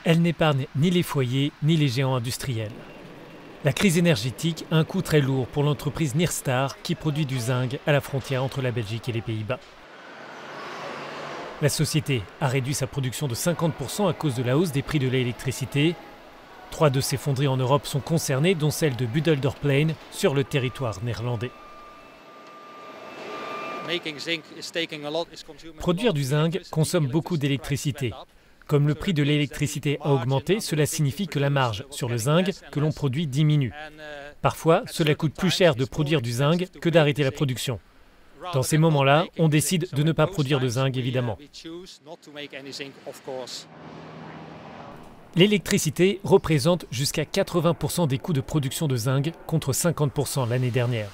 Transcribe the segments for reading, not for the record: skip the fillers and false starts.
Elle n'épargne ni les foyers ni les géants industriels. La crise énergétique a un coût très lourd pour l'entreprise Nyrstar qui produit du zinc à la frontière entre la Belgique et les Pays-Bas. La société a réduit sa production de 50% à cause de la hausse des prix de l'électricité. 3 de ses fonderies en Europe sont concernées, dont celle de Buddeldorplein sur le territoire néerlandais. Produire du zinc consomme beaucoup d'électricité. Comme le prix de l'électricité a augmenté, cela signifie que la marge sur le zinc que l'on produit diminue. Parfois, cela coûte plus cher de produire du zinc que d'arrêter la production. Dans ces moments-là, on décide de ne pas produire de zinc, évidemment. L'électricité représente jusqu'à 80% des coûts de production de zinc contre 50% l'année dernière.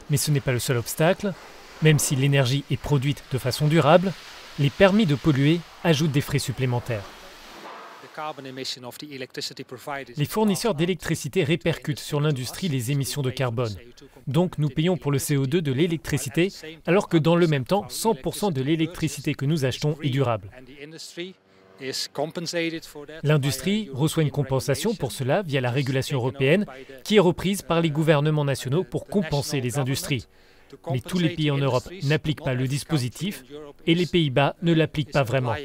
Mais ce n'est pas le seul obstacle. Même si l'énergie est produite de façon durable, les permis de polluer ajoutent des frais supplémentaires. Les fournisseurs d'électricité répercutent sur l'industrie les émissions de carbone. Donc nous payons pour le CO2 de l'électricité, alors que dans le même temps, 100% de l'électricité que nous achetons est durable. L'industrie reçoit une compensation pour cela via la régulation européenne, qui est reprise par les gouvernements nationaux pour compenser les industries. Mais tous les pays en Europe n'appliquent pas le dispositif et les Pays-Bas ne l'appliquent pas vraiment.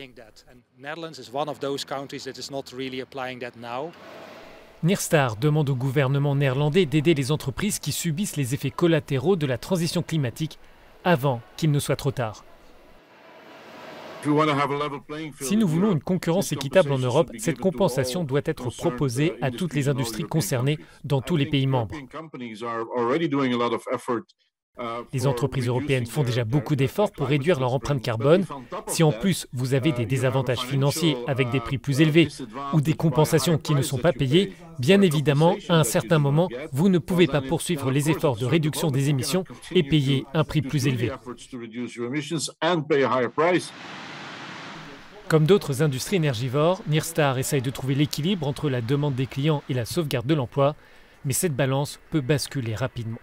Nyrstar demande au gouvernement néerlandais d'aider les entreprises qui subissent les effets collatéraux de la transition climatique avant qu'il ne soit trop tard. Si nous voulons une concurrence équitable en Europe, cette compensation doit être proposée à toutes les industries concernées dans tous les pays membres. Les entreprises européennes font déjà beaucoup d'efforts pour réduire leur empreinte carbone. Si en plus vous avez des désavantages financiers avec des prix plus élevés ou des compensations qui ne sont pas payées, bien évidemment, à un certain moment, vous ne pouvez pas poursuivre les efforts de réduction des émissions et payer un prix plus élevé. Comme d'autres industries énergivores, Nyrstar essaye de trouver l'équilibre entre la demande des clients et la sauvegarde de l'emploi, mais cette balance peut basculer rapidement.